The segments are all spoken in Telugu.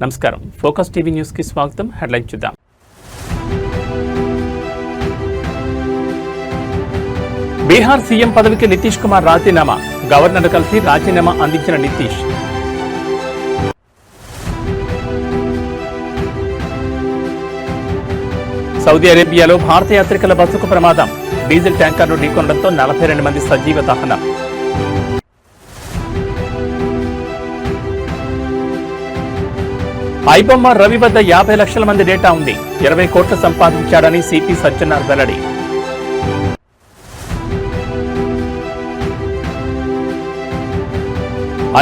నమస్కారం ఫోకస్ టీవీ న్యూస్ కి స్వాగతం. హెడ్లైన్ చూద్దాం. బీహార్ సీఎం పదవికి నితీష్ కుమార్ రాజీనామా. గవర్నర్ కలిసి రాజీనామా అందించిన నితీష్. సౌదీ అరేబియాలో భారత యాత్రికుల బస్సుకు ప్రమాదం. డీజిల్ ట్యాంకర్ను ఢీకొనడంతో 42 మంది సజీవ దహనం. ఐబొమ్మ రవి వద్ద 50 లక్షల మంది డేటా ఉంది. 20 కోట్లు సంపాదించాడని సిపి సజ్జనార్ వెల్లడి.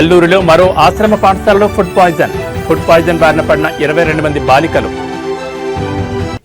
అల్లూరులో మరో ఆశ్రమ పాఠశాలలో ఫుడ్ పాయిజన్ బారిన పడిన 22 మంది బాలికలు.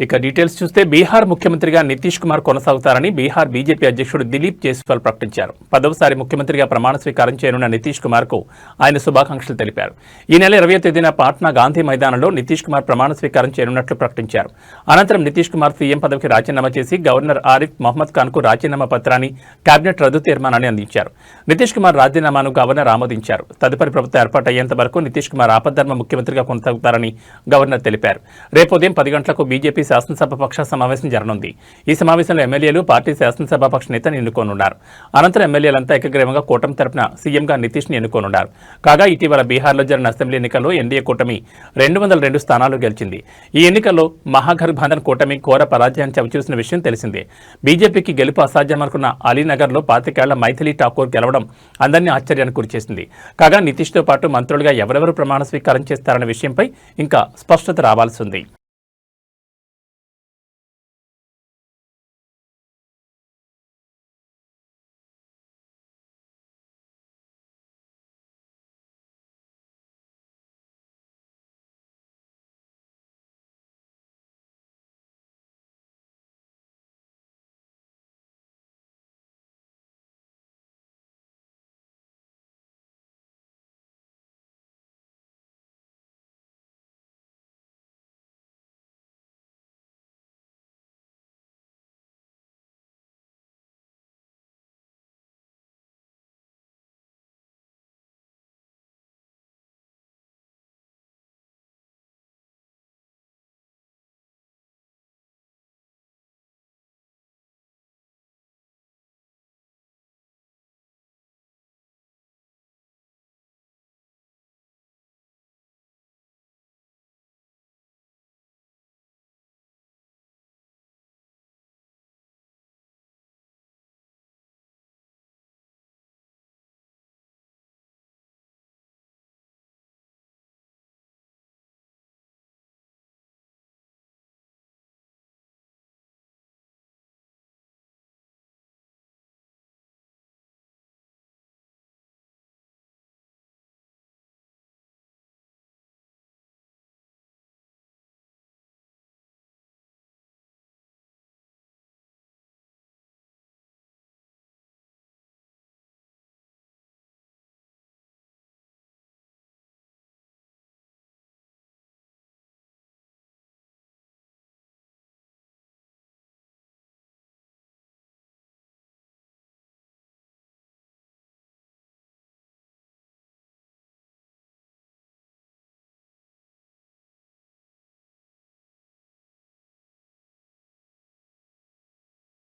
ఇక డీటెయిల్స్ చూస్తే బీహార్ ముఖ్యమంత్రిగా నితీష్ కుమార్ కొనసాగుతారని బీహార్ బీజేపీ అధ్యక్షుడు దిలీప్ జైస్వాల్ ప్రకటించారు. 10వసారి ముఖ్యమంత్రిగా ప్రమాణ స్వీకారం చేయనున్న నితీష్ కుమార్ కు ఆయన శుభాకాంక్షలు తెలిపారు. ఈ నెల 20వ తేదీన పాట్నా గాంధీ మైదానంలో నితీష్ కుమార్ ప్రమాణ స్వీకారం చేయనున్నట్లు ప్రకటించారు. అనంతరం నితీష్ కుమార్ సీఎం పదవికి రాజీనామా చేసి గవర్నర్ ఆరిఫ్ మహ్మద్ ఖాన్ కు రాజీనామా పత్రాన్ని కేబినెట్ రద్దు తీర్మానాన్ని అందించారు. నితీష్ కుమార్ రాజీనామాను గవర్నర్ ఆమోదించారు. తదుపరి ప్రభుత్వం ఏర్పాటయ్యేంత వరకు నితీష్ కుమార్ ఆపద్ధర్మ ముఖ్యమంత్రిగా కొనసాగుతారని గవర్నర్ తెలిపారు. రేపు ఉదయం 10 గంటలకు బీజేపీ శాసనసభాపక్ష సమావేశం జరగనుంది. ఈ సమావేశంలో ఎమ్మెల్యేలు పార్టీ శాసనసభాపక్ష నేతను ఎన్నుకోనున్నారు. అనంతరం ఎమ్మెల్యేలంతా ఏకగ్రీవంగా కూటమి తరపున సీఎంగా నితీష్ ని ఎన్నుకోనున్నారు. కాగా ఇటీవల బీహార్లో జరిగిన అసెంబ్లీ ఎన్నికల్లో ఎన్డీఏ కూటమి 202 స్థానాలు గెలిచింది. ఈ ఎన్నికల్లో మహాగఠబంధన్ కూటమి ఘోర పరాజయాన్ని చవిచూసిన విషయం తెలిసిందే. బీజేపీకి గెలుపు అసాధ్యమనుకున్న అలీనగర్లో 25 ఏళ్ల మైథిలి ఠాకూర్ గెలవడం అందరినీ ఆశ్చర్యానికి గురిచేసింది. కాగా నితీష్తో పాటు మంత్రులుగా ఎవరెవరు ప్రమాణ స్వీకారం చేస్తారన్న విషయంపై ఇంకా స్పష్టత రావాల్సి ఉంది.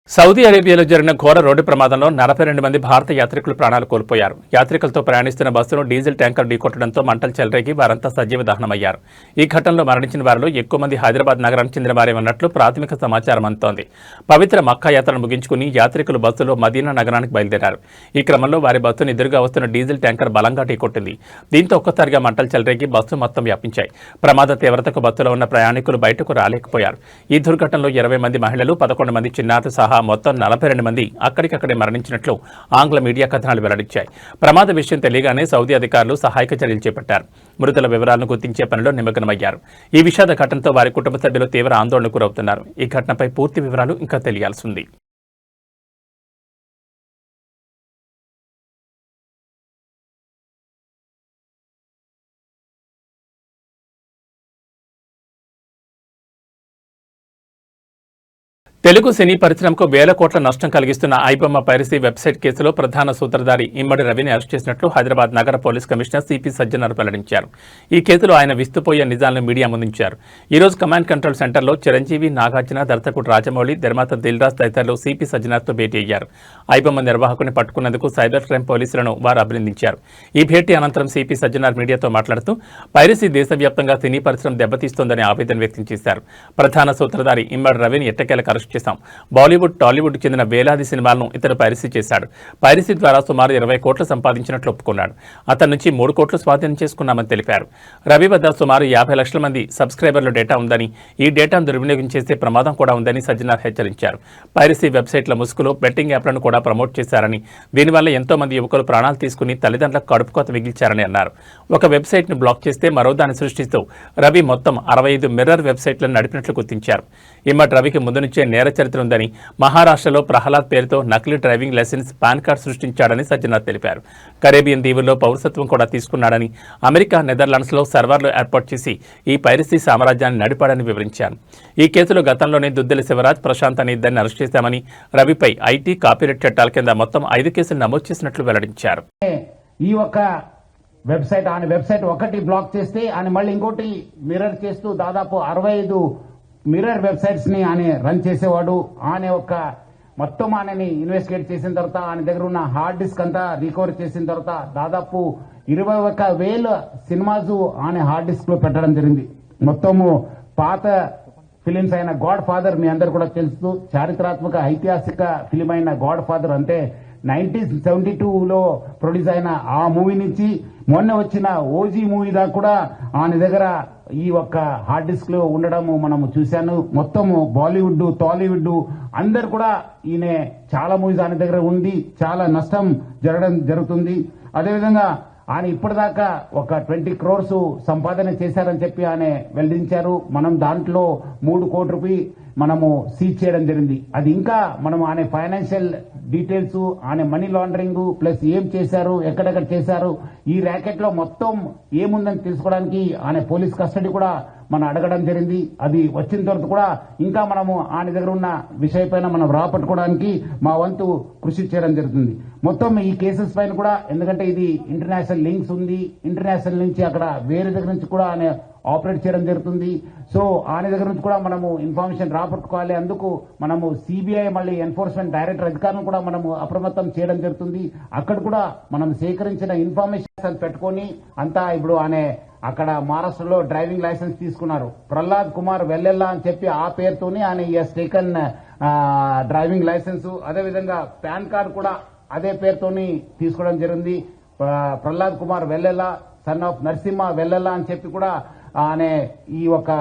సౌదీ అరేబియాలో జరిగిన ఘోర రోడ్డు ప్రమాదంలో 42 మంది భారత యాత్రికులు ప్రాణాలు కోల్పోయారు. యాత్రికులతో ప్రయాణిస్తున్న బస్సును డీజిల్ ట్యాంకర్ ఢీకొట్టడంతో మంటలు చెలరేగి వారంతా సజీవ దహనమయ్యారు. ఈ ఘటనలో మరణించిన వారిలో ఎక్కువ మంది హైదరాబాద్ నగరానికి చెందిన వారే ఉన్నట్లు ప్రాథమిక సమాచారం అందుతోంది. పవిత్ర మక్కా యాత్రను ముగించుకుని యాత్రికులు బస్సులో మదీనా నగరానికి బయలుదేరారు. ఈ క్రమంలో వారి బస్సును ఎదురుగా వస్తున్న డీజిల్ ట్యాంకర్ బలంగా ఢీకొట్టింది. దీంతో ఒక్కసారిగా మంటలు చెలరేగి బస్సు మొత్తం వ్యాపించాయి. ప్రమాద తీవ్రతకు బస్సులో ఉన్న ప్రయాణికులు బయటకు రాలేకపోయారు. ఈ దుర్ఘటనలో 20 మంది మహిళలు, 11 మంది చిన్నారులు సహా మొత్తం 42 మంది అక్కడికక్కడే మరణించినట్లు ఆంగ్ల మీడియా కథనాలు వెల్లడించాయి. ప్రమాద విషయం తెలియగానే సౌదీ అధికారులు సహాయక చర్యలు చేపట్టారు. మృతుల వివరాలను గుర్తించే పనిలో నిమగ్నమయ్యారు. ఈ విషాద ఘటనతో వారి కుటుంబ సభ్యులు తీవ్ర ఆందోళనకు గురవుతున్నారు. ఈ ఘటనపై పూర్తి వివరాలు ఇంకా తెలియాల్సి ఉంది. తెలుగు సినీ పరిశ్రమకు వేల కోట్ల నష్టం కలిగిస్తున్న ఐబొమ్మ పైరసీ వెబ్సైట్ కేసులో ప్రధాన సూత్రధారి ఇమ్మడి రవిని అరెస్ట్ చేసినట్లు హైదరాబాద్ నగర పోలీస్ కమిషనర్ సిపి సజ్జనార్ వెల్లడించారు. ఈ కేసులో ఆయన విస్తుపోయే నిజాలను మీడియా ముందుంచారు. ఈ రోజు కమాండ్ కంట్రోల్ సెంటర్లో చిరంజీవి, నాగార్జున, దర్శకుడు రాజమౌళి, నిర్మాత దిల్రాజ్ తదితరులు సిపి సజ్జనార్తో భేటీ అయ్యారు. ఐబొమ్మ నిర్వాహకుని పట్టుకున్నందుకు సైబర్ క్రైమ్ పోలీసులను వారు అభినందించారు. ఈ భేటీ అనంతరం సిపి సజ్జనార్ మీడియాతో మాట్లాడుతూ పైరసీ దేశవ్యాప్తంగా సినీ పరిశ్రమ దెబ్బతీస్తోందని ఆవేదన వ్యక్తం చేశారు. ప్రధాన సూత్రధారి ఇమ్మడి రవిని ఎట్టకేలకు అరెస్ట్ చేశాం. బాలీవుడ్, టాలీవుడ్ చెందిన వేలాది సినిమాలను ఇతను పైరసీ చేశాడు. పైరసీ ద్వారా సుమారు 20 కోట్లు సంపాదించినట్లు ఒప్పుకున్నాడు. అతని నుంచి 3 కోట్లు స్వాధీనం చేసుకున్నామని తెలిపారు. రవి వద్ద సుమారు 50 లక్షల మంది సబ్స్క్రైబర్ల డేటా ఉందని, ఈ డేటాను దుర్వినియోగం చేసే ప్రమాదం కూడా ఉందని సజ్జనార్ హెచ్చరించారు. పైరసీ వెబ్సైట్ల ముసుగులో బెట్టింగ్ యాప్లను కూడా ప్రమోట్ చేశారని, దీనివల్ల ఎంతో మంది యువకులు ప్రాణాలు తీసుకుని తల్లిదండ్రులకు కడుపుకోత మిగిల్చారని అన్నారు. ఒక వెబ్సైట్ను బ్లాక్ చేస్తే మరో దాన్ని సృష్టిస్తూ రవి మొత్తం 65 మిర్రర్ వెబ్సైట్లను నడిపినట్లు గుర్తించారు. ఇమ్మడి రవికి ముందు నుంచే నేర చరిత్ర ఉందని, మహారాష్ట్రలో ప్రహ్లాద్ పేరుతో నకిలీ డ్రైవింగ్ లైసెన్స్, పాన్ కార్డు సృష్టించాడని సజ్జనార్ తెలిపారు. కరేబియన్ దీవుల్లో పౌరసత్వం కూడా తీసుకున్నాడని, అమెరికా, నెదర్లాండ్స్లో సర్వర్లు ఏర్పాటు చేసి ఈ పైరసీ సామ్రాజ్యాన్ని నడిపాడని వివరించారు. ఈ కేసులో గతంలోనే దుద్దెల శివరాజ్, ప్రశాంత్ అనే ఇద్దరిని అరెస్ట్ చేశామని, రవిపై ఐటీ, కాపీరైట్ చట్టాల కింద మొత్తం 5 కేసులు నమోదు చేసినట్లు వెల్లడించారు. ఈ ఒక వెబ్సైట్ ఒకటి బ్లాక్ చేస్తే ఆయన మళ్ళీ ఇంకోటి మిర్రర్ చేస్తూ దాదాపు 65 మిర్రర్ వెబ్సైట్స్ ని ఆయన రన్ చేసేవాడు. ఆయన ఒక మొత్తం ఆయనని ఇన్వెస్టిగేట్ చేసిన తర్వాత ఆయన దగ్గర ఉన్న హార్డ్ డిస్క్ అంతా రికవర్ చేసిన తర్వాత దాదాపు 21,000 సినిమాస్ ఆయన హార్డ్ డిస్క్ లో పెట్టడం జరిగింది. మొత్తము పాత ఫిలిమ్స్ అయిన గాడ్ ఫాదర్, మీ అందరు కూడా తెలుసు, చారిత్రాత్మక ఐతిహాసిక ఫిలిం అయిన గాడ్ ఫాదర్, అంటే 1972లో ప్రొడ్యూస్ అయిన ఆ మూవీ నుంచి మొన్న వచ్చిన ఓజీ మూవీ దాకా కూడా ఆయన దగ్గర ఈ ఒక్క హార్డ్ డిస్క్ లో ఉండడం మనము చూశాను. మొత్తము బాలీవుడ్, టాలీవుడ్ అందరు కూడా ఈయన చాలా మూవీస్ ఆయన దగ్గర ఉంది, చాలా నష్టం జరుగుతుంది. అదేవిధంగా ఆయన ఇప్పటిదాకా ఒక 20 crores సంపాదన చేశారని చెప్పి ఆయన వెల్లడించారు. మనం దాంట్లో 3 కోట్ల రూపాయలు మనము సీజ్ చేయడం జరిగింది. అది ఇంకా మనం ఆయన ఫైనాన్షియల్ డీటెయిల్స్, ఆయన మనీ లాండరింగ్ ప్లస్ ఏం చేశారు, ఎక్కడెక్కడ చేశారు, ఈ ర్యాకెట్ లో మొత్తం ఏముందని తెలుసుకోవడానికి ఆయన పోలీస్ కస్టడీ కూడా మనం అడగడం జరిగింది. అది వచ్చిన తర్వాత కూడా ఇంకా మనము ఆయన దగ్గర ఉన్న విషయపైన మనం రాపట్టుకోవడానికి మా వంతు కృషి చేయడం జరుగుతుంది. మొత్తం ఈ కేసెస్ పైన కూడా, ఎందుకంటే ఇది ఇంటర్నేషనల్ లింక్స్ ఉంది, ఇంటర్నేషనల్ నుంచి అక్కడ వేరే దగ్గర నుంచి కూడా ఆయన ఆపరేట్ చేయడం జరుగుతుంది. సో ఆయన దగ్గర నుంచి కూడా మనము ఇన్ఫర్మేషన్ రాపట్టుకోవాలి. అందుకు మనము సిబిఐ మళ్ళీ ఎన్ఫోర్స్మెంట్ డైరెక్టర్ అధికారులను కూడా మనము అప్రమత్తం చేయడం జరుగుతుంది. అక్కడ కూడా మనం సేకరించిన ఇన్ఫర్మేషన్ పెట్టుకొని అంతా ఇప్పుడు ఆయన అక్కడ మహారాష్ట్రలో డ్రైవింగ్ లైసెన్స్ తీసుకున్నారు. ప్రహ్లాద్ కుమార్ వెల్లెల్లా అని చెప్పి ఆ పేరుతోనే ఆయన ఎస్ టేకన్ డ్రైవింగ్ లైసెన్స్, అదేవిధంగా పాన్ కార్డు కూడా అదే పేరుతోని తీసుకోవడం జరిగింది. ప్రహ్లాద్ కుమార్ వెల్లెల్లా, సన్ ఆఫ్ నరసింహ వెల్లెల్లా అని చెప్పి కూడా ఆయన ఈ ఒక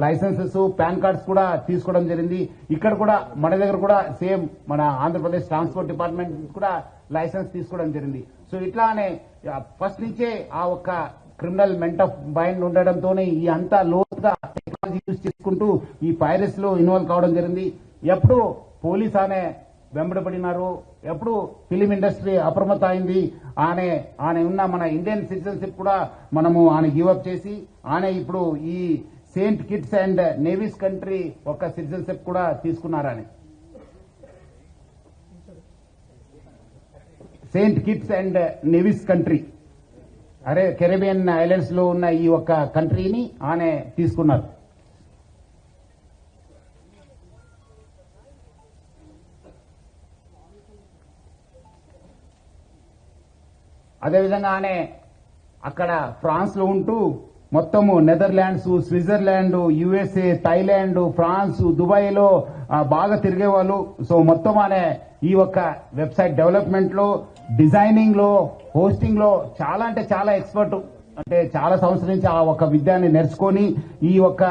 లైసెన్సెస్, పాన్ కార్డ్స్ కూడా తీసుకోవడం జరిగింది. ఇక్కడ కూడా మన దగ్గర కూడా సేమ్ మన ఆంధ్రప్రదేశ్ ట్రాన్స్పోర్ట్ డిపార్ట్మెంట్ కూడా లైసెన్స్ తీసుకోవడం జరిగింది. సో ఇట్లానే ఫస్ట్ నుంచే ఆ ఒక్క క్రిమినల్ మెంట్ ఆఫ్ మైండ్ ఉండడంతోనే ఈ అంతా లోతుగా టెక్నాలజీ యూజ్ చేసుకుంటూ ఈ పైరసీ లో ఇన్వాల్వ్ కావడం జరిగింది. ఎప్పుడు పోలీస్ అనే వెంబడబడినారు, ఎప్పుడు ఫిలిం ఇండస్ట్రీ అప్రమత్తం అయింది. ఆయన ఉన్న మన ఇండియన్ సిటిజన్షిప్ కూడా మనము ఆయన గివప్ చేసి ఆయన ఇప్పుడు ఈ Saint Kitts and navies country ఒక సిటిజన్షిప్ కూడా తీసుకున్నారని. Saint Kitts and navies country, Caribbean islands లో ఉన్న ఈ ఒక్క కంట్రీని ఆయన తీసుకున్నారు. అదేవిధంగా ఆయన అక్కడ ఫ్రాన్స్ లో ఉంటూ మొత్తము Netherlands, Switzerland, USA, Thailand, France, Dubai లో బాగా తిరిగేవాళ్ళు. సో మొత్తం ఆయన ఈ ఒక్క వెబ్సైట్ డెవలప్మెంట్ లో, డిజైనింగ్ లో, హోస్టింగ్ లో చాలా అంటే చాలా ఎక్స్పర్ట్. అంటే చాలా సంవత్సరం నుంచి ఆ ఒక విద్యాన్ని నేర్చుకొని ఈ ఒక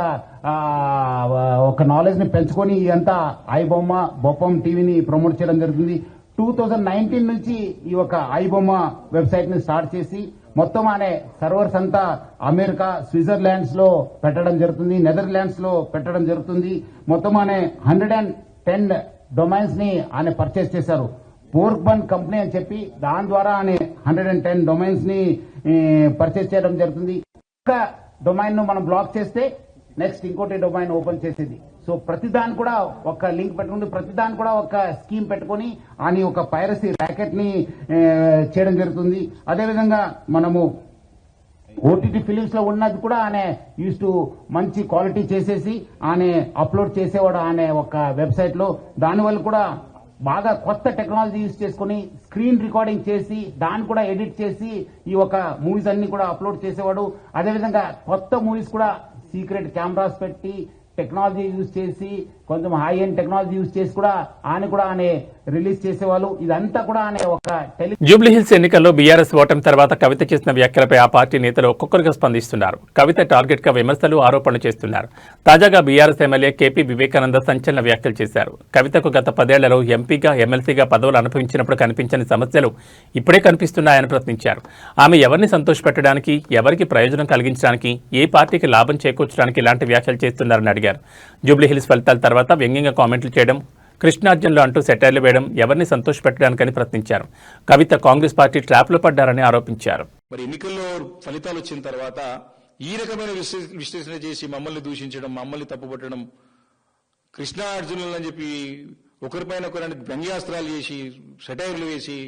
నాలెడ్జ్ ని పెంచుకొని ఇదంతా ఐబొమ్మ, బొప్పం టీవీని ప్రమోట్ చేయడం జరుగుతుంది. 2019 నుంచి ఈ ఒక ఐబొమ్మ వెబ్సైట్ ని స్టార్ట్ చేసి మొత్తం అనే సర్వర్స్ అంతా అమెరికా, స్విట్జర్లాండ్స్ లో పెట్టడం జరుగుతుంది, నెదర్లాండ్స్ లో పెట్టడం జరుగుతుంది. మొత్తం అనే 110 డొమైన్స్ ని ఆయన పర్చేస్ చేశారు. పోర్క్బన్ కంపెనీ అని చెప్పి దాని ద్వారా ఆయన 110 డొమైన్స్ ని పర్చేస్ చేయడం జరుగుతుంది. ఒక డొమైన్ ను మనం బ్లాక్ చేస్తే నెక్స్ట్ ఇంకోటి డొమైన్ ఓపెన్ చేసేది. సో ప్రతిదాని కూడా ఒక లింక్ పెట్టుకుని ప్రతిదాని కూడా ఒక స్కీమ్ పెట్టుకొని అని ఒక పైరసీ ర్యాకెట్ ని చేయడం జరుగుతుంది. అదేవిధంగా మనము ఓటీటీ ఫిలిమ్స్ లో ఉన్నది కూడా ఆయన యూస్ టు మంచి క్వాలిటీ చేసేసి ఆయన అప్లోడ్ చేసేవాడు ఆయన ఒక వెబ్సైట్ లో. దానివల్ల కూడా బాగా కొత్త టెక్నాలజీ యూజ్ చేసుకుని స్క్రీన్ రికార్డింగ్ చేసి దాన్ని కూడా ఎడిట్ చేసి ఈ ఒక మూవీస్ అన్ని కూడా అప్లోడ్ చేసేవాడు. అదేవిధంగా కొత్త మూవీస్ కూడా సీక్రెట్ కెమెరాస్ పెట్టి టెక్నాలజీ యూజ్ చేసి కొంచెం హై ఎండ్ టెక్నాలజీ యూజ్ చేసి కూడా ఆయన రిలీజ్ చేసేవాళ్ళు. ఇదంతా కూడా ఆయన ఒక జూబ్లీహిల్స్ ఎన్నికల్లో బీఆర్ఎస్ ఓటమి తర్వాత కవిత చేసిన వ్యాఖ్యలపై ఆ పార్టీ నేతలు ఒక్కొక్కరుగా స్పందిస్తున్నారు. కవిత టార్గెట్ గా విమర్శలు, ఆరోపణలు చేస్తున్నారు. తాజాగా బీఆర్ఎస్ ఎమ్మెల్యే కేపీ వివేకానంద సంచలన వ్యాఖ్యలు చేశారు. కవితకు గత 10 ఏళ్లలో ఎంపీగా, ఎమ్మెల్సీగా పదవులు అనుభవించినప్పుడు కనిపించని సమస్యలు ఇప్పుడే కనిపిస్తున్నాయని ప్రశ్నించారు. ఆమె ఎవరిని సంతోషపెట్టడానికి, ఎవరికి ప్రయోజనం కలిగించడానికి, ఏ పార్టీకి లాభం చేకూర్చడానికి ఇలాంటి వ్యాఖ్యలు చేస్తున్నారని అడిగారు. జూబ్లీహిల్స్ ఫలితాల తర్వాత వ్యంగ్యంగా కామెంట్లు చేయడం, కృష్ణార్జునులు అంటూ సెటైర్లు వేయడం ఎవరిని సంతోషపెట్టడానికని ప్రశ్నించారు. కవిత కాంగ్రెస్ పార్టీ ట్రాప్లో పడ్డారని ఆరోపించారు. మరి ఎన్నికల్లో ఫలితాలు వచ్చిన తర్వాత ఈ రకమైన విశ్లేషణ చేసి మమ్మల్ని దూషించడం, మమ్మల్ని తప్పుపట్టడం, కృష్ణార్జునులు అని చెప్పి ఒకరిపైన ఒకరిని వ్యంగ్యాస్త్రాలు చేసి సెటైర్లు వేసి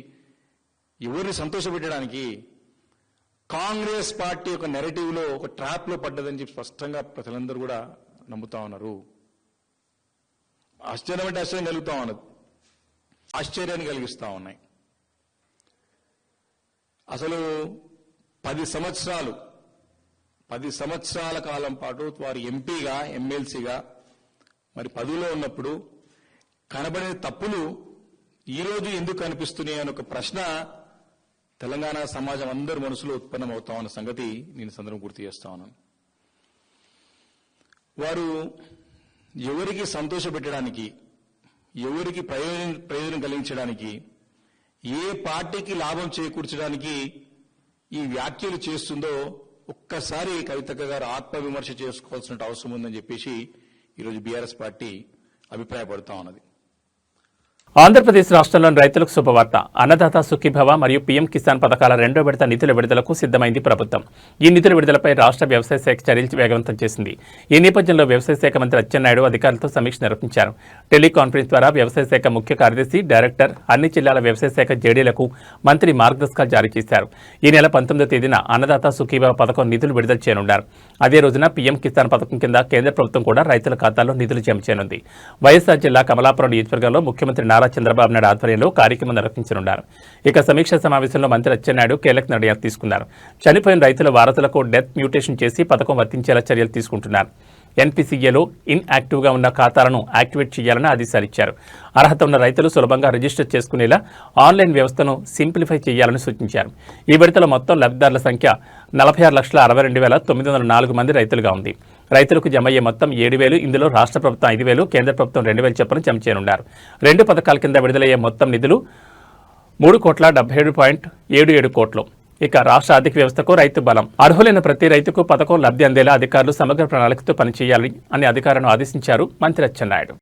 ఎవరిని సంతోషపెట్టడానికి కాంగ్రెస్ పార్టీ ఒక నెరేటివ్ లో ఒక ట్రాప్ లో పడ్డదని చెప్పి స్పష్టంగా ప్రజలందరూ కూడా నమ్ముతా ఉన్నారు. ఆశ్చర్యం అంటే ఆశ్చర్యం కలుగుతా ఉన్నది, ఆశ్చర్యాన్ని కలిగిస్తా ఉన్నాయి. అసలు 10 సంవత్సరాల కాలం పాటు వారు ఎంపీగా, ఎమ్మెల్సీగా మరి పదవిలో ఉన్నప్పుడు కనబడిన తప్పులు ఈరోజు ఎందుకు కనిపిస్తున్నాయి అని ఒక ప్రశ్న తెలంగాణ సమాజం అందరి మనసులో ఉత్పన్నమవుతా ఉన్న సంగతి నేను సందర్భం గుర్తు చేస్తా ఉన్నాను. వారు ఎవరికి సంతోషపెట్టడానికి, ఎవరికి ప్రయోజనం కలిగించడానికి, ఏ పార్టీకి లాభం చేకూర్చడానికి ఈ వ్యాఖ్యలు చేస్తుందో ఒక్కసారి కవితక్క గారు ఆత్మవిమర్శ చేసుకోవాల్సిన అవసరం ఉందని చెప్పేసి ఈరోజు బీఆర్ఎస్ పార్టీ అభిప్రాయపడుతూ ఉన్నది. ఆంధ్రప్రదేశ్ రాష్ట్రంలోని రైతులకు శుభవార్త. అన్నదాత సుఖీభవ మరియు పీఎం కిసాన్ పథకాల 2వ విడత నిధుల విడుదలకు సిద్ధమైంది ప్రభుత్వం. ఈ నిధుల విడుదలపై రాష్ట్ర వ్యవసాయ శాఖ చర్యలు వేగవంతం చేసింది. ఈ నేపథ్యంలో వ్యవసాయ శాఖ మంత్రి అచ్చెన్నాయుడు అధికారులతో సమీక్ష నిర్వహించారు. టెలికాన్ఫరెన్స్ ద్వారా వ్యవసాయ శాఖ ముఖ్య కార్యదర్శి, డైరెక్టర్, అన్ని జిల్లాల వ్యవసాయ శాఖ జేడీలకు మంత్రి మార్గదర్శకాలు జారీ చేశారు. ఈ నెల 19వ తేదీన అన్నదాత సుఖీభవ పథకం నిధులు విడుదల చేయనున్నారు. అదే రోజున పీఎం కిసాన్ పథకం కింద కేంద్ర ప్రభుత్వం కూడా రైతుల ఖాతాల్లో నిధులు జమ చేయనుంది. వైఎస్ఆర్ జిల్లా కమలాపురం నియోజకవర్గంలో ముఖ్యమంత్రి నారా చంద్రబాబు నాయుడు ఆధ్వర్యంలో కార్యక్రమం నిర్వహించనున్నారు. ఇక సమీక్ష సమావేశంలో మంత్రి అచ్చెన్నాయుడు కీలక నిర్ణయాలు తీసుకున్నారు. చనిపోయిన రైతుల వారసులకు డెత్ మ్యూటేషన్ చేసి పథకం వర్తించేలా చర్యలు తీసుకుంటున్నారు. ఎన్పీసీఏలో ఇన్యాక్టివ్గా ఉన్న ఖాతాలను యాక్టివేట్ చేయాలని ఆదేశాలిచ్చారు. అర్హత ఉన్న రైతులు సులభంగా రిజిస్టర్ చేసుకునేలా ఆన్లైన్ వ్యవస్థను సింప్లిఫై చేయాలని సూచించారు. ఈ విడతలో మొత్తం లబ్ధిదారుల సంఖ్య 46,62,904 మంది రైతులుగా ఉంది. రైతులకు జమ అయ్యే మొత్తం 7,000. ఇందులో రాష్ట్ర ప్రభుత్వం 5,000, కేంద్ర ప్రభుత్వం 2,000 చొప్పున జమ చేయనున్నారు. 2 పథకాల కింద విడుదలయ్యే మొత్తం నిధులు 3,77,77 కోట్లు. ఇక రాష్ట్ర ఆర్థిక వ్యవస్థకు రైతు బలం. అర్హులైన ప్రతి రైతుకు పథకం లబ్ధి అందేలా అధికారులు సమగ్ర ప్రణాళికతో పనిచేయాలి అని అధికారులను ఆదేశించారు మంత్రి అచ్చెన్నాయుడు.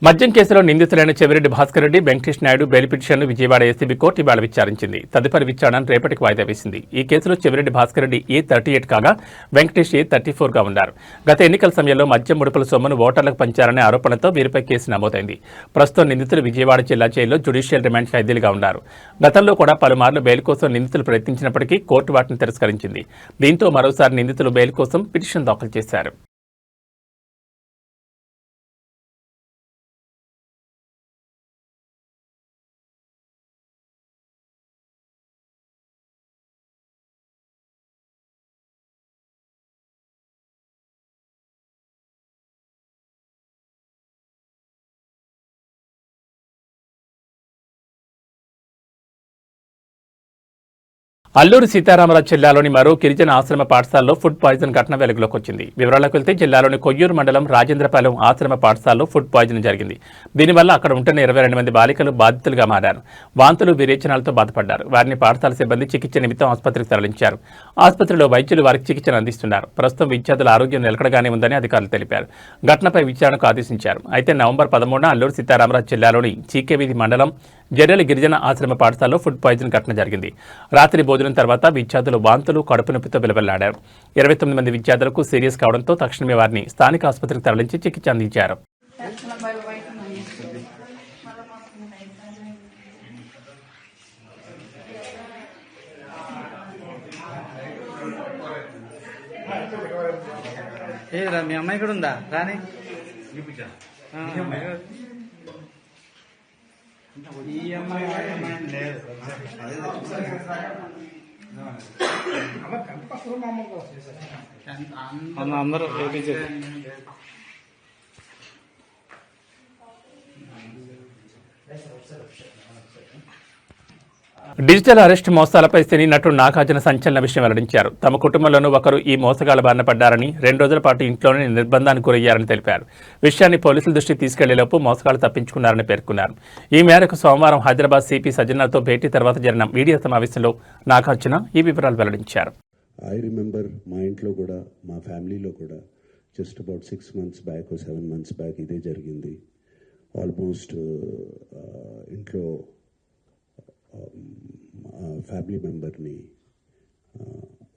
మద్యం కేసులో నిందితులైన చెవిరెడ్డి భాస్కర్ రెడ్డి, వెంకటేష్ నాయుడు బెయిల్ పిటిషన్ను విజయవాడ ఏసీబీ కోర్టు ఇవాళ విచారించింది. తదుపరి విచారణను రేపటికి వాయిదా వేసింది. ఈ కేసులో చెవిరెడ్డి భాస్కర్ రెడ్డి A38 కాగా వెంకటేష్ A34గా ఉన్నారు. గత ఎన్నికల సమయంలో మద్యం ముడుపుల సొమ్మును ఓటర్లకు పంచారనే ఆరోపణలతో వీరిపై కేసు నమోదైంది. ప్రస్తుతం నిందితులు విజయవాడ జిల్లా జైల్లో జ్యుడిషియల్ రిమాండ్ ఖైదీలుగా ఉన్నారు. గతంలో కూడా పలుమార్లు బెయిల్ కోసం నిందితులు ప్రయత్నించినప్పటికీ కోర్టు వాటిని తిరస్కరించింది. దీంతో మరోసారి నిందితులు బెయిల్ కోసం పిటిషన్ దాఖలు చేశారు. అల్లూరు సీతారామరాజు జిల్లాలోని మరో గిరిజన ఆశ్రమ పాఠశాలలో ఫుడ్ పాయిజన్ ఘటన వెలుగులోకి వచ్చింది. వివరాలకు వెళ్తే జిల్లాలోని కొయ్యూరు మండలం రాజేంద్రపాలెం ఆశ్రమ పాఠశాలలో ఫుడ్ పాయిజన్ జరిగింది. దీనివల్ల అక్కడ ఉంటున్న 22 మంది బాలికలు బాధితులుగా మారారు. వాంతులు విరేచనాలతో బాధపడ్డారు. వారిని పాఠశాల సిబ్బంది చికిత్స నిమిత్తం ఆసుపత్రికి తరలించారు. ఆసుపత్రిలో వైద్యులు వారికి చికిత్సను అందిస్తున్నారు. ప్రస్తుతం విద్యార్థుల ఆరోగ్యం నిలకడగానే ఉందని అధికారులు తెలిపారు. ఘటనపై విచారణకు ఆదేశించారు. అయితే నవంబర్ 13న అల్లూరు సీతారామరాజు జిల్లాలోని చీకేవీధి మండలం జర్రెల గిరిజన ఆశ్రమ పాఠశాలలో ఫుడ్ పాయిజన్ ఘటన జరిగింది. రాత్రి భోజనం తర్వాత విద్యార్థులు వాంతులు కడుపు నొప్పితో విలవెల్లాడారు. 29 మంది విద్యార్థులకు సీరియస్ కావడంతో తక్షణమే వారిని స్థానిక ఆసుపత్రికి తరలించి చికిత్స అందించారు. మీ అమ్మాయి కూడా ఉందా రాని ఈ అమ్మాయి లేదు అందరూ డిజిటల్ అరెస్ట్ మోసాలపై సినీ నటుడు నాగార్జున సంచలన విషయం వెల్లడించారు. తమ కుటుంబంలోనూ ఒకరు ఈ మోసగాల బారిన పడ్డారని, 2 రోజుల పాటు ఇంట్లోనే నిర్బంధానికి గురయ్యారని తెలిపారు. విషయాన్ని పోలీసుల దృష్టికి తీసుకెళ్లేలోపు మోసగాలు తప్పించుకున్నారని పేర్కొన్నారు. ఈ మేరకు సోమవారం హైదరాబాద్ సిపి సజ్జనార్తో భేటీ తర్వాత జరిగిన మీడియా సమావేశంలో నాగార్జున ఈ వివరాలు వెల్లడించారు. ఐ రిమెంబర్ మా ఇంట్లో కూడా, మా ఫ్యామిలీలో కూడా just about 6 months back 7 months back ఇదే జరిగింది. ఆల్మోస్ట్ ఇంట్లో ఫ్యామిలీ మెంబర్ని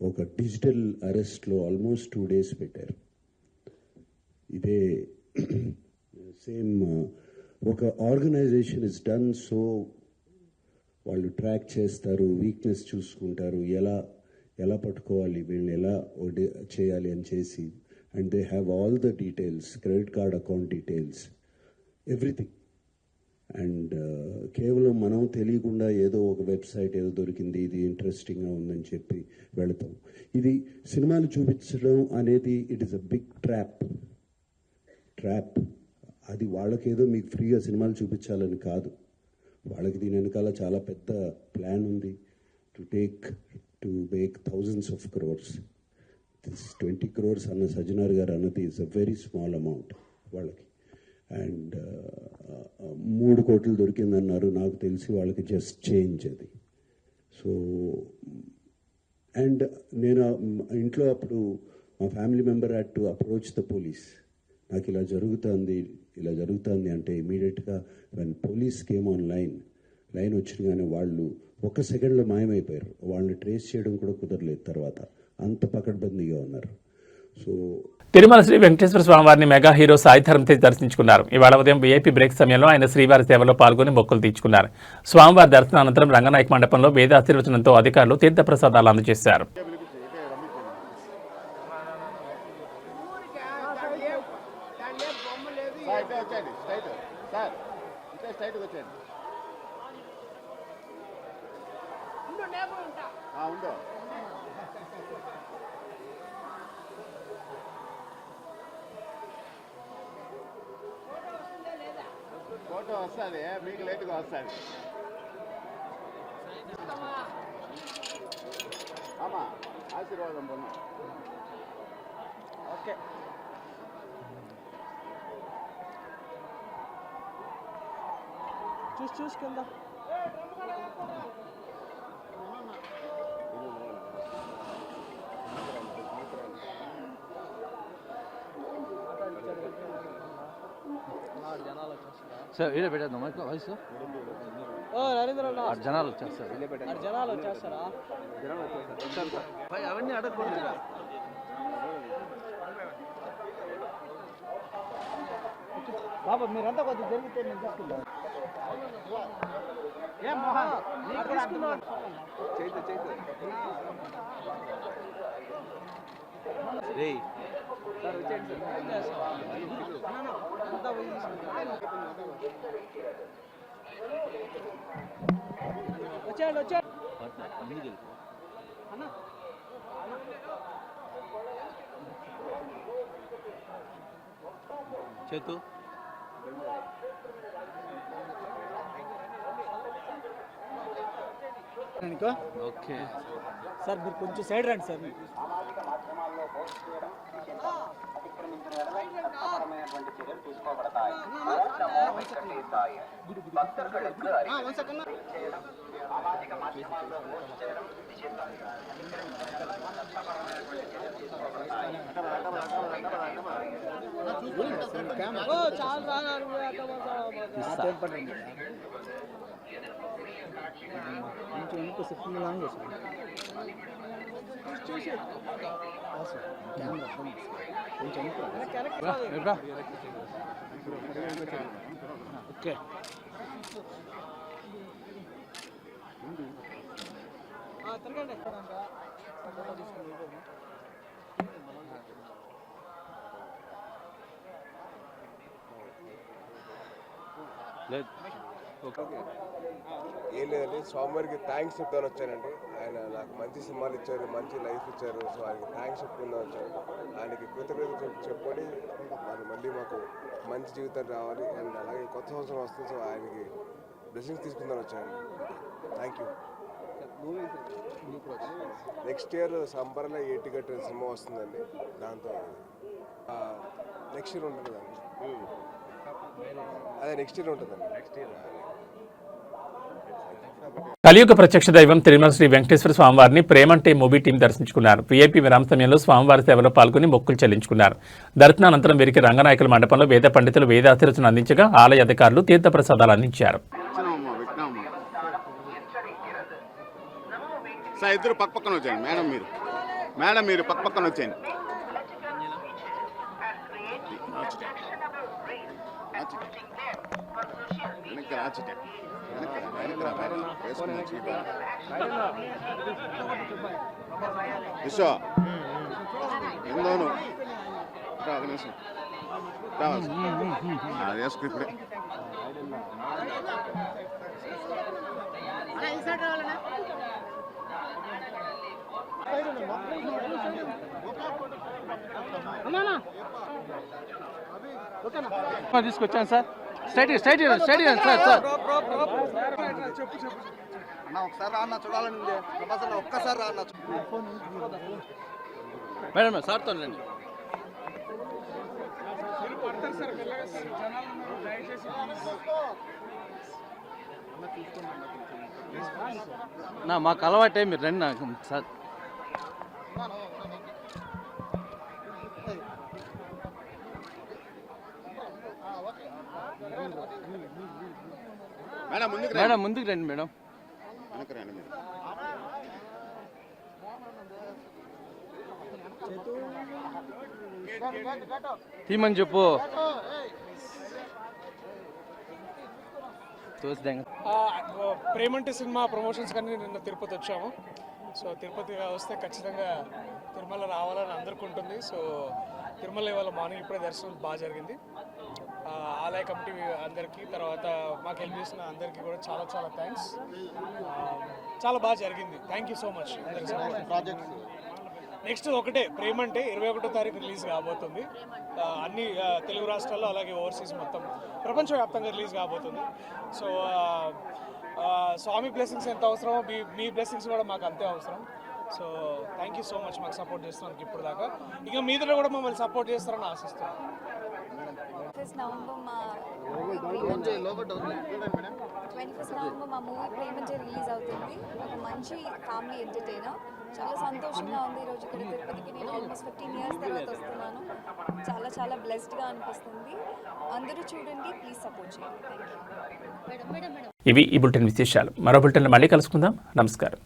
ఒక డిజిటల్ అరెస్ట్లో ఆల్మోస్ట్ 2 days పెట్టారు. ఇదే సేమ్ ఒక ఆర్గనైజేషన్ ఇస్ డన్ సో వాళ్ళు ట్రాక్ చేస్తారు, వీక్నెస్ చూసుకుంటారు, ఎలా పట్టుకోవాలి, వీళ్ళని ఎలా చేయాలి అని చేసి, and they have all the details, credit card account details, everything. And కేవలం మనం తెలియకుండా ఏదో ఒక వెబ్సైట్ ఏదో దొరికింది, ఇది ఇంట్రెస్టింగ్గా ఉందని చెప్పి వెళతాం. ఇది సినిమాలు చూపించడం అనేది it is a big trap. అది వాళ్ళకేదో మీకు ఫ్రీగా సినిమాలు చూపించాలని కాదు, వాళ్ళకి దీని వెనకాల చాలా పెద్ద ప్లాన్ ఉంది. To make thousands of crores. This 20 crores అన్న సజ్జనార్ గారు అన్నది is a very small amount వాళ్ళకి. అండ్ 3 కోట్లు దొరికిందన్నారు, నాకు తెలిసి వాళ్ళకి జస్ట్ చేంజ్ అది. సో అండ్ నేను ఇంట్లో అప్పుడు మా family member had to approach the police. నాకు ఇలా జరుగుతుంది అంటే ఇమీడియట్గా when police came on line వచ్చినగానే వాళ్ళు 1 సెకండ్లో మాయమైపోయారు. వాళ్ళని ట్రేస్ చేయడం కూడా కుదరలేదు. తర్వాత అంత పకడ్బందీగా ఉన్నారు. సో తిరుమల శ్రీ వెంకటేశ్వర స్వామివారిని మెగా హీరో సాయి ధరమ్ తేజ్ దర్శించుకున్నారు. ఇవాళ ఉదయం వీఐపీ బ్రేక్ సమయంలో ఆయన శ్రీవారి సేవలో పాల్గొని మొక్కులు తీర్చుకున్నారు. స్వామివారి దర్శనానంతరం రంగనాయక మండపంలో వేద ఆశీర్వచనంతో అధికారులు తీర్థప్రసాదాలు అందజేశారు. ఫోటో వస్తుంది, మీకు లేట్గా వస్తుంది. అమ్మా ఆశీర్వాదం పొందు. ఓకే చూసుకుందా. సార్ ఇదే పెట్టేద్దాం వయసు జనాలు వచ్చేస్తారా అవన్నీ అడగకూడదు. బాబా మీరంతా కొద్దిగా జరిగితే నేను తీసుకుంటాను. ఏం మోహన్ వచ్చాడు చేతు ఓకే సార్, మీరు కొంచెం సైడ్ రండి సార్. ఓకే ఏం లేదండి, స్వామివారికి థ్యాంక్స్ చెప్తాను వచ్చానండి. ఆయన నాకు మంచి సినిమాలు ఇచ్చారు, మంచి లైఫ్ ఇచ్చారు. సో ఆయనకి థ్యాంక్స్ చెప్పుకుందాం వచ్చాను. ఆయనకి కృతజ్ఞతలు చెప్పుకొని మళ్ళీ మాకు మంచి జీవితం రావాలి అండ్ అలాగే కొత్త సంవత్సరం వస్తుంది. సో ఆయనకి బ్లెస్సింగ్స్ తీసుకుందాం వచ్చానండి. Thank you. నెక్స్ట్ ఇయర్ సంబర్లో ఏటిగట్టు సినిమా వస్తుందండి. దాంతో నెక్స్ట్ ఇయర్ ఉంటుంది కదండి. అదే నెక్స్ట్ ఇయర్ ఉంటుందండి. నెక్స్ట్ ఇయర్ కలియుగ ప్రత్యక్ష దైవం తిరుమల శ్రీ వెంకటేశ్వర స్వామివారిని ప్రేమంటే మూవీ టీం దర్శించుకున్నారు. వీఐపీ విరామ సమయంలో స్వామివారి సేవలో పాల్గొని మొక్కులు చెల్లించుకున్నారు. దర్శనానంతరం వీరికి రంగనాయకుల మండపంలో వేద పండితులు వేదాశీర్వచనం అందించగా ఆలయ అధికారులు తీర్థప్రసాదాలు అందించారు. ఇద్దరు పక్కన వచ్చాయండి. మేడం మీరు పక్కన వచ్చాయండి. విశ్వ ఎందోను అది వేసుకు ఇప్పుడే. తీసుకొచ్చాను సార్. స్ట్రైట్ సార్ సార్ అన్న ఒకసారి రా అన్న, చూడాలని ఉంది. ఒక్కసారి రా అన్న. మేడం సార్తో రండి. మాకు అలవాటే, మీరు రండి నాకు సార్. మేడం ముందుకు రండి. మేడం తీమని చెప్పు. ప్రేమంటే సినిమా ప్రమోషన్స్ కానీ నిన్న తిరుపతి వచ్చాము. సో తిరుపతి వస్తే ఖచ్చితంగా తిరుమల రావాలని అందరికీ ఉంటుంది. సో తిరుమల ఇవాళ మార్నింగ్ ఇప్పుడే దర్శనం బాగా జరిగింది. ఆలయ కమిటీ అందరికీ, తర్వాత మాకు హెల్ప్ చేసిన అందరికీ కూడా చాలా చాలా థ్యాంక్స్. చాలా బాగా జరిగింది. థ్యాంక్ యూ సో మచ్ అందరికీ. నెక్స్ట్ ఒకటే ప్రేమంటే 21వ తారీఖు రిలీజ్ కాబోతుంది. అన్ని తెలుగు రాష్ట్రాల్లో అలాగే ఓవర్సీస్ మొత్తం ప్రపంచవ్యాప్తంగా రిలీజ్ కాబోతుంది. సో స్వామి బ్లెస్సింగ్స్ ఎంత అవసరమో మీ బ్లెస్సింగ్స్ కూడా మాకు అంతే అవసరం. So thank you so much మాకు సపోర్ట్ చేస్తున్నానికి ఇప్పుడు దాకా. ఇక మీదలో కూడా మమ్మల్ని సపోర్ట్ చేస్తారని ఆశిస్తున్నాను. నవంబర్ మా మూవీ ప్రేమంటే రిలీజ్ అవుతుంది. ఒక మంచి ఫ్యామిలీ ఎంటర్టైనర్. చాలా సంతోషంగా ఉంది ఈరోజు ఇక్కడ తిరుపతికి. నేను ఆల్మోస్ట్ 15 years తర్వాత వస్తున్నాను. చాలా చాలా బ్లెస్డ్గా అనిపిస్తుంది. అందరూ చూడండి, ప్లీజ్ సపోర్ట్ చేయండి. Thank you. ఇవి ఈ బులెటిన్ విశేషాలు. మరో బులెటిన్లో మళ్ళీ కలుసుకుందాం. నమస్కారం.